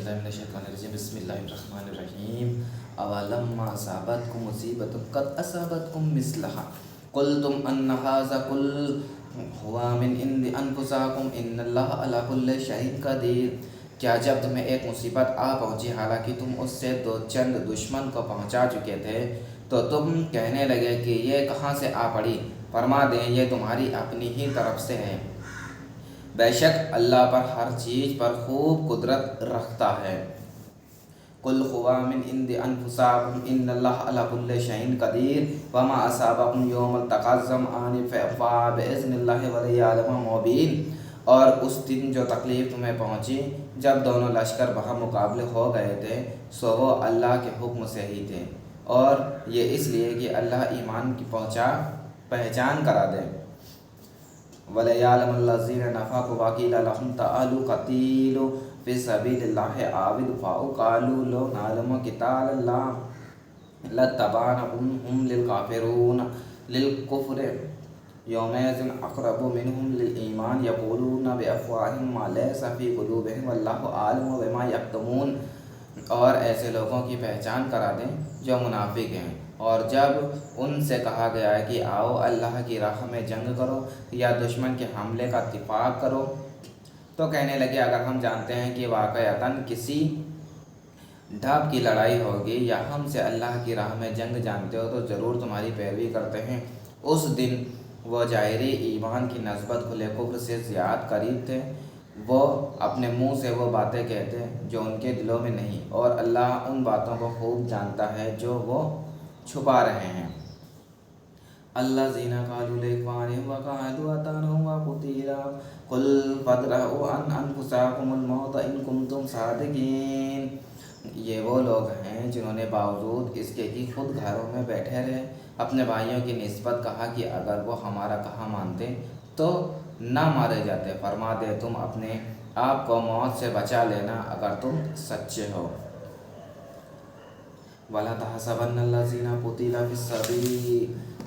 باللہ من الشیطان الرجیم بسم اللہ الرحمن الرحیم اولما اصابتکم مصیبت قد اصابتکم مثلها قلتم ان هذا قل هو من عند انفسکم ان اللہ علی کل شیء قدیر۔ کیا جب تمہیں ایک مصیبت آ پہنچی حالانکہ تم اس سے دو چند دشمن کو پہنچا چکے تھے تو تم کہنے لگے کہ یہ کہاں سے آ پڑی؟ فرما دیں یہ تمہاری اپنی ہی طرف سے ہے، بے شک اللہ پر ہر چیز پر خوب قدرت رکھتا ہے۔ قل هو من عند انفسکم ان اللہ علی کل شیء قدیر وما اصابکم یوم التقى الظمآن فبإذن اللہ ولیعلم المبین۔ اور اس دن جو تکلیف تمہیں پہنچی جب دونوں لشکر بہم مقابلے ہو گئے تھے سو وہ اللہ کے حکم سے ہی تھے، اور یہ اس لیے کہ اللہ ایمان کی پہچان کرا دے۔ وَلَيَعْلَمَ الَّذِينَ نَافَقُوا وَقِيلَ لَهُمْ تَعَالَوْا قَاتِلُوا فِي سَبِيلِ اللَّهِ أَوِ ادْفَعُوا قَالُوا لَوْ نَعْلَمُ قِتَالًا لَاتَّبَعْنَاكُمْ لِلْكُفْرِ يَوْمَئِذٍ أَقْرَبُ مِنْهُمْ لِلْإِيمَانِ يَقُولُونَ بِأَفْوَاهِهِم مَّا لَيْسَ فِي قُلُوبِهِمْ وَاللَّهُ أَعْلَمُ بِمَا يَكْتُمُونَ۔ اور ایسے لوگوں کی پہچان کرا دیں جو منافق ہیں، اور جب ان سے کہا گیا ہے کہ آؤ اللہ کی راہ میں جنگ کرو یا دشمن کے حملے کا اتفاق کرو تو کہنے لگے اگر ہم جانتے ہیں کہ واقعتاً کسی ڈھاب کی لڑائی ہوگی یا ہم سے اللہ کی راہ میں جنگ جانتے ہو تو ضرور تمہاری پیروی کرتے ہیں۔ اس دن وہ ظاہری ایمان کی نسبت کھلے کفر سے زیادہ قریب تھے، وہ اپنے منہ سے وہ باتیں کہتے جو ان کے دلوں میں نہیں، اور اللہ ان باتوں کو خوب جانتا ہے جو وہ چھپا رہے ہیں۔ الذین قالوا لإخوانهم وقعدوا أطعنا وقتلوا قل فادرءوا عن أنفسكم الموت إن كنتم صادقین۔ یہ وہ لوگ ہیں جنہوں نے باوجود اس کے کہ خود گھروں میں بیٹھے رہے اپنے بھائیوں کی نسبت کہا کہ اگر وہ ہمارا کہا مانتے تو نہ مارے جاتے۔ فرما دے تم اپنے آپ کو موت سے بچا لینا اگر تم سچے ہو۔ وَلَا تَحْسَبَنَّ الَّذِينَ قُتِلُوا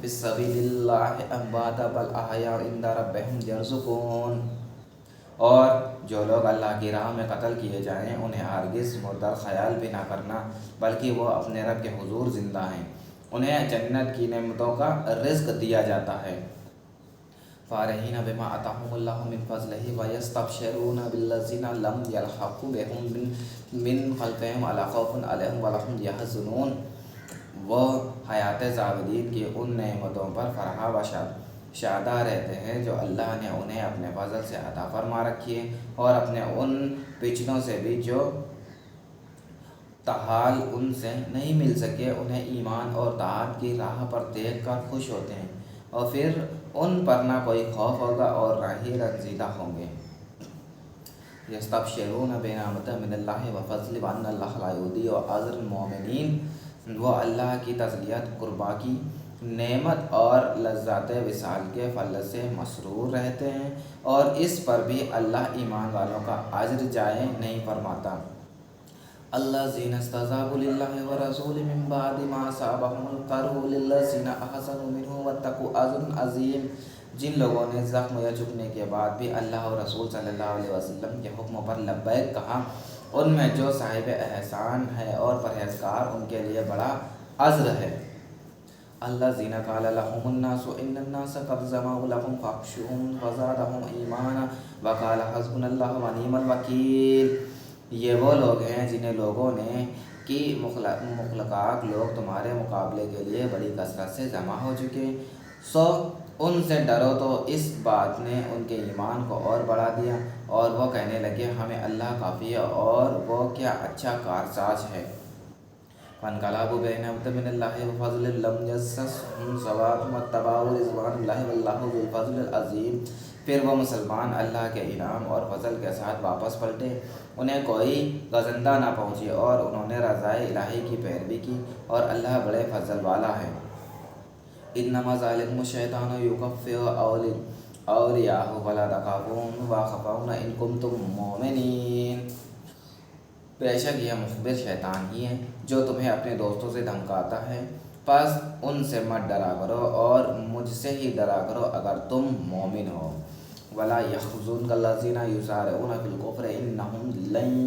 فِي سَبِيلِ اللَّهِ أَمْوَاتًا بَلْ أَحْيَاءٌ عِندَ رَبِّهِمْ يُرْزَقُونَ۔ اور جو لوگ اللہ کی راہ میں قتل کیے جائیں انہیں ہرگز مردہ خیال بھی نہ کرنا، بلکہ وہ اپنے رب کے حضور زندہ ہیں، انہیں جنت کی نعمتوں کا رزق دیا جاتا ہے۔ فارحین بما آتاہم اللہ من فضلہ ویستبشرون بالذین لم یلحقوا بہم من خلفہم الا خوف علیہم ولا هم یحزنون۔ وہ حیات زاہدین کی ان نعمتوں پر فرحہ و شادہ رہتے ہیں جو اللہ نے انہیں اپنے فضل سے عطا فرما رکھی ہے، اور اپنے ان پچھلوں سے بھی جو تاحال ان سے نہیں مل سکے انہیں ایمان اور طاعت کی راہ پر دیکھ کر خوش ہوتے ہیں، اور پھر ان پر نہ کوئی خوف ہوگا اور نہ ہی رنجیدہ ہوں گے۔ یستبشرون بنعمت من اللہ وفضل وان اللہ لا یضیع اجر المؤمنین۔ وہ اللہ کی تسلیت قربا کی نعمت اور لذات وصال کے فضل سے مسرور رہتے ہیں، اور اس پر بھی اللہ ایمان والوں کا اجر ضائع نہیں فرماتا۔ الذین استجابوا للہ ورسولہ من بعد ما اصابہم القرح للذین احسنوا منہم واتقوا اجر عظیم۔ جن لوگوں نے زخم یا جھکنے کے بعد بھی اللہ اور رسول صلی اللہ علیہ وسلم کے حکم پر لبیک کہا ان میں جو صاحب احسان ہے اور پرہیزگار ان کے لیے بڑا اجر ہے۔ الذین قال لهم الناس ان الناس قد جمعوا لهم فاخشوهم فزادهم ایمانا وقال حسبنا اللہ ونعم الوکیل۔ یہ وہ لوگ ہیں جنہیں لوگوں نے کہ مخلوقات لوگ تمہارے مقابلے کے لیے بڑی کثرت سے جمع ہو چکے، سو ان سے ڈرو، تو اس بات نے ان کے ایمان کو اور بڑھا دیا، اور وہ کہنے لگے ہمیں اللہ کافی ہے اور وہ کیا اچھا کارساز ہے۔ فانقلبوا بنعمۃ من اللہ وفضل لم یمسسہم سوء واتبعوا رضوان اللہ واللہ ذو الفضل العظیم۔ پھر وہ مسلمان اللہ کے انعام اور فضل کے ساتھ واپس پلٹے، انہیں کوئی گزندہ نہ پہنچی اور انہوں نے رضائے الہی کی پیروی کی، اور اللہ بڑے فضل والا ہے۔ انما ذلکم الشیطان یخوف اولیاءہ فلا تخافوہم واخافون ان کنتم مؤمنین۔ بے شک یہ مخبر شیطان ہی ہے جو تمہیں اپنے دوستوں سے دھمکاتا ہے، پس ان سے مت ڈرا کرو اور مجھ سے ہی ڈرا کرو اگر تم مومن ہو۔ ولا يحزنك الذين يسارعون في الكفر انهم لن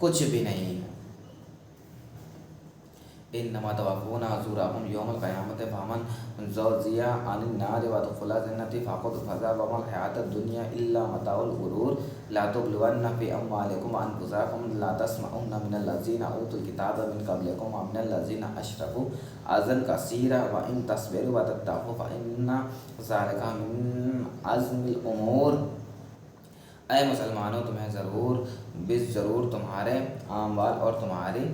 کچھ بھی نہیں ہے۔ انما توفون اجورهم یوم القیامت فمن زحزح عن النار وادخل الجنة فقد فاز وما الحیاة الدنیا الا متاع الغرور لا تبلون فی اموالکم وانفسکم لا تسمعن من الذین اوتوا الکتاب من قبلکم ومن الذین اشرکوا اذى کثیرا وان تصبروا وتتقوا فان ذلک من عزم الامور۔ اے مسلمانوں، تمہیں ضرور تمہارے اعمال اور تمہاری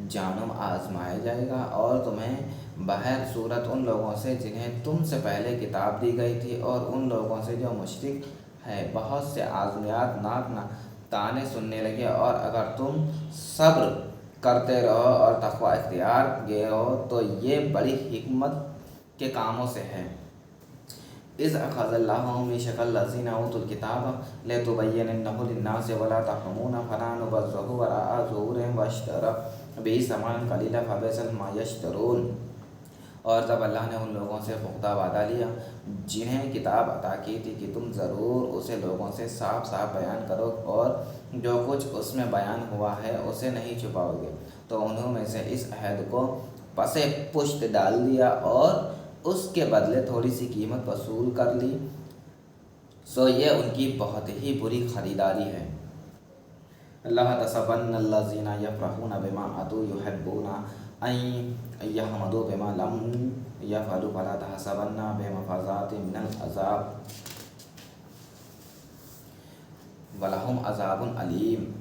جانوں آزمایا جائے گا، اور تمہیں بہر صورت ان لوگوں سے جنہیں تم سے پہلے کتاب دی گئی تھی اور ان لوگوں سے جو مشرک ہے بہت سے آزمیات ناک تانے سننے لگے، اور اگر تم صبر کرتے رہو اور تقوی اختیار کیے ہو تو یہ بڑی حکمت کے کاموں سے ہے۔ اذ اخذ اللہ میثاق الذین اوتوا الکتاب لتبیننہ للناس ولا تکتمونہ فنبذوہ وراء ظہورہم واشتروا بہ ثمنا قلیلا فبئس ما یشترون۔ اور جب اللہ نے ان لوگوں سے پختہ وعدہ لیا جنہیں کتاب عطا کی تھی کہ تم ضرور اسے لوگوں سے صاف صاف بیان کرو اور جو کچھ اس میں بیان ہوا ہے اسے نہیں چھپاؤ گے، تو انہوں میں سے اس عہد کو پس پشت ڈال دیا اور اس کے بدلے تھوڑی سی قیمت وصول کر لی، سو یہ ان کی بہت ہی بری خریداری ہے۔ لا تحسبن الذین یفرحون بما اتوا یحبون ان یحمدوا بما لم یفعلوا فلا تحسبن بمفازات من العذاب ولہم عذاب علیم۔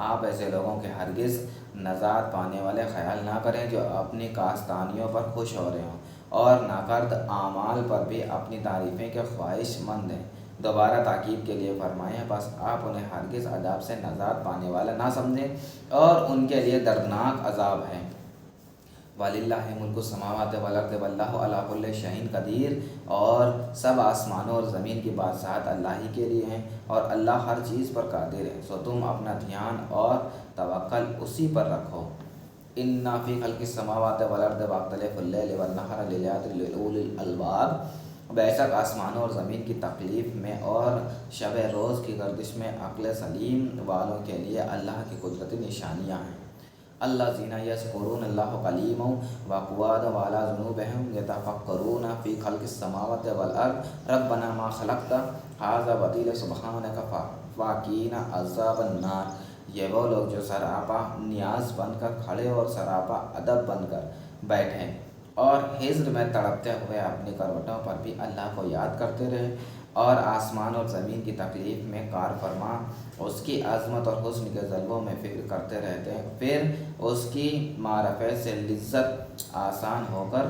آپ ایسے لوگوں کے ہرگز نجات پانے والے خیال نہ کریں جو اپنی کاستانیوں پر خوش ہو رہے ہوں اور ناکرد اعمال پر بھی اپنی تعریفیں کے خواہش مند ہیں۔ دوبارہ تاکید کے لیے فرمائیں، بس آپ انہیں ہرگز عذاب سے نجات پانے والا نہ سمجھیں اور ان کے لیے دردناک عذاب ہے۔ وَلِلَّهِ مُلْكُ السَّمَاوَاتِ وَالْأَرْضِ وَاللَّهُ عَلَىٰ كُلِّ شَيْءٍ قدیر، اور سب آسمانوں اور زمین کی بادشاہت اللہ ہی کے لیے ہیں اور اللہ ہر چیز پر قادر ہے، سو تم اپنا دھیان اور توکل اسی پر رکھو۔ اِنَّ فِي خَلْقِ السَّمَاوَاتِ وَالْأَرْضِ وَاخْتِلَافِ اللَّيْلِ وَالنَّهَارِ لَآيَاتٍ لِأُولِي الْأَلْبَابِ۔ بے شک آسمانوں اور زمین کی تخلیق میں اور شب روز کی گردش میں عقل سلیم والوں کے لیے اللہ کی قدرتی نشانیاں ہیں۔ الذین یذکرون اللہ قیاما وقعودا وعلی جنوبہم یتفکرون فی خلق السماوات والارض ربنا ما خلقت ھذا باطلا سبحانک فقنا عذاب النار۔ یہ وہ لوگ جو سراپا نیاز بن کر کھڑے اور سراپا ادب بن کر بیٹھے اور ہجر میں تڑپتے ہوئے اپنی کروٹوں پر بھی اللہ کو یاد کرتے رہے، اور آسمان اور زمین کی تکلیف میں کار فرما اس کی عظمت اور حسن کے جلووں میں فکر کرتے رہتے ہیں، پھر اس کی معرفت سے لذت آسان ہو کر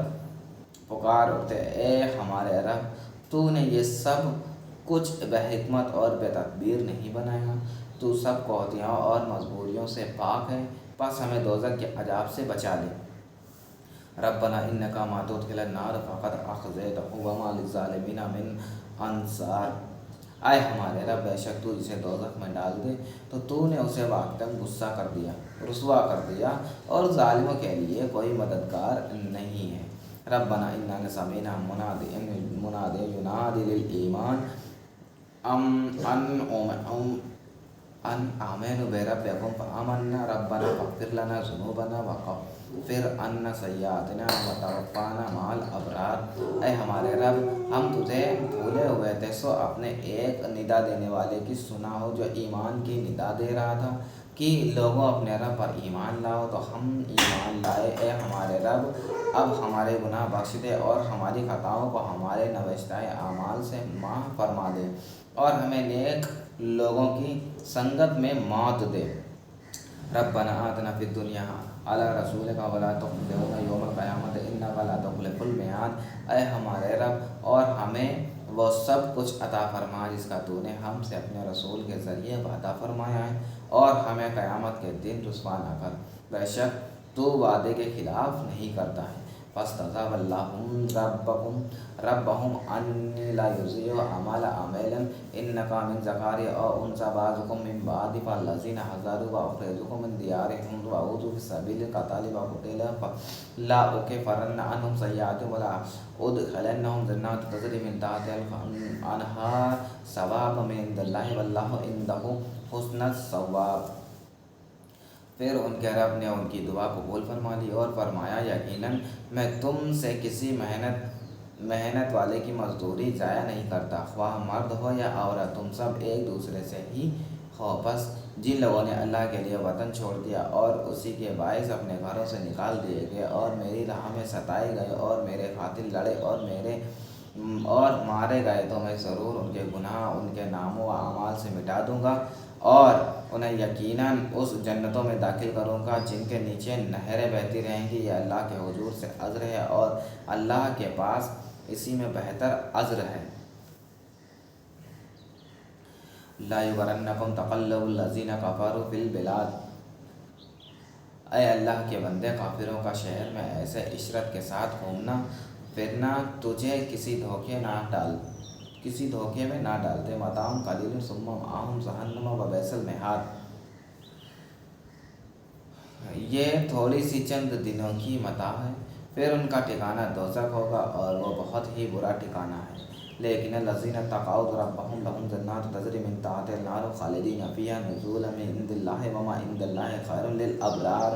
پکار اٹھتے، اے ہمارے رب، تو نے یہ سب کچھ بحکمت اور بے تدبیر نہیں بنایا، تو سب کوتاہیوں اور مجبوریوں سے پاک ہے، پس ہمیں دوزخ کے عذاب سے بچا لے۔ ربنا انک من تدخل النار فقد اخزیتہ وما للظالمین من انصار۔ اے ہمارے رب، بے شک تو جسے دوزخ میں ڈال دے تو تو نے اسے واقعتاً غصہ کر دیا، رسوا کر دیا، اور ظالموں کے لیے کوئی مددگار نہیں ہے۔ ربنا اننا سمعنا منادیا ینادی للایمان ان آمنوا بربکم فآمنا ربنا فاغفر لنا ذنوبنا وکفر عنا سیئاتنا وتوفنا مع الابرار۔ اے ہمارے رب، ہم تجھے بھولے ہوئے تھے، سو اپنے ایک ندا دینے والے کی سنا ہو جو ایمان کی ندا دے رہا تھا کہ لوگوں اپنے رب پر ایمان لاؤ، تو ہم ایمان لائے۔ اے ہمارے رب، اب ہمارے گناہ بخش دے اور ہماری خطاؤں کو ہمارے نوشتہ اعمال سے معاف فرما دے، اور ہمیں نیک لوگوں کی سنگت میں موت دے۔ ربنا آتنا فی الدنیا علی رسولک ولا تخزنا یوم القیامت انک لا تخلف المیعاد۔ اے ہمارے رب، اور ہمیں وہ سب کچھ عطا فرما جس کا تو نے ہم سے اپنے رسول کے ذریعے وعدہ فرمایا ہے، اور ہمیں قیامت کے دن رسوا نہ کر، بے شک تو وعدے کے خلاف نہیں کرتا ہے۔ فاستجاب لهم ربهم انی لا یضیع عمل عامل انک من ذکر او انثی بعضکم من بعض فالذین هاجروا واخرجوا من دیارهم واوذوا فی سبیل القتال وقتلوا لا اکفرن عنهم سیئاتهم ولا ادخلنهم جنات تجری من تحتها الانہار ثوابا من عند اللہ واللہ عنده حسن الثواب۔ پھر ان کے رب نے ان کی دعا قبول فرما لی اور فرمایا یقیناً میں تم سے کسی محنت والے کی مزدوری ضائع نہیں کرتا، خواہ مرد ہو یا عورت، تم سب ایک دوسرے سے ہی ہو۔ بس جن لوگوں نے اللہ کے لیے وطن چھوڑ دیا اور اسی کے باعث اپنے گھروں سے نکال دیے گئے اور میری راہ میں ستائے گئے اور میرے خاطر لڑے اور مارے گئے، تو میں ضرور ان کے گناہ ان کے ناموں و اعمال سے مٹا دوں گا اور انہیں یقیناً اس جنتوں میں داخل کروں گا جن کے نیچے نہریں بہتی رہیں گی۔ یہ اللہ کے حضور سے عذر ہے اور اللہ کے پاس اسی میں بہتر عذر ہے۔ لا یغرنکم تقلب الذین کفروا فی البلاد، اے اللہ کے بندے، کافروں کا شہر میں ایسے عشرت کے ساتھ گھومنا پھرنا تجھے کسی دھوکے میں نہ ڈال دے۔ متاع قلیل ثم مأواہم جہنم وبئس المہاد، یہ تھوڑی سی چند دنوں کی متاع ہے، پھر ان کا ٹھکانہ دوزخ ہوگا اور وہ بہت ہی برا ٹھکانہ ہے۔ لیکن الذین اتقوا ربہم لہم جنات تجری من تحتہا الانہار خالدین فیہا نزلا من عند اللہ وما عند اللہ خیر للابرار،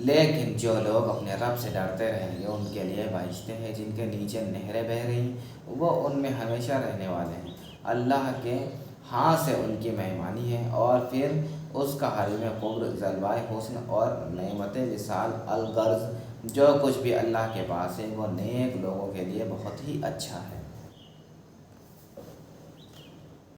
لیکن جو لوگ اپنے رب سے ڈرتے رہیں گے ان کے لیے بہشتیں ہیں جن کے نیچے نہریں بہہ رہی، وہ ان میں ہمیشہ رہنے والے ہیں، اللہ کے ہاں سے ان کی مہمانی ہے، اور پھر اس کا حریم قبر جلوہ حسن اور نعمت وصال الغرض، جو کچھ بھی اللہ کے پاس ہے وہ نیک لوگوں کے لیے بہت ہی اچھا ہے۔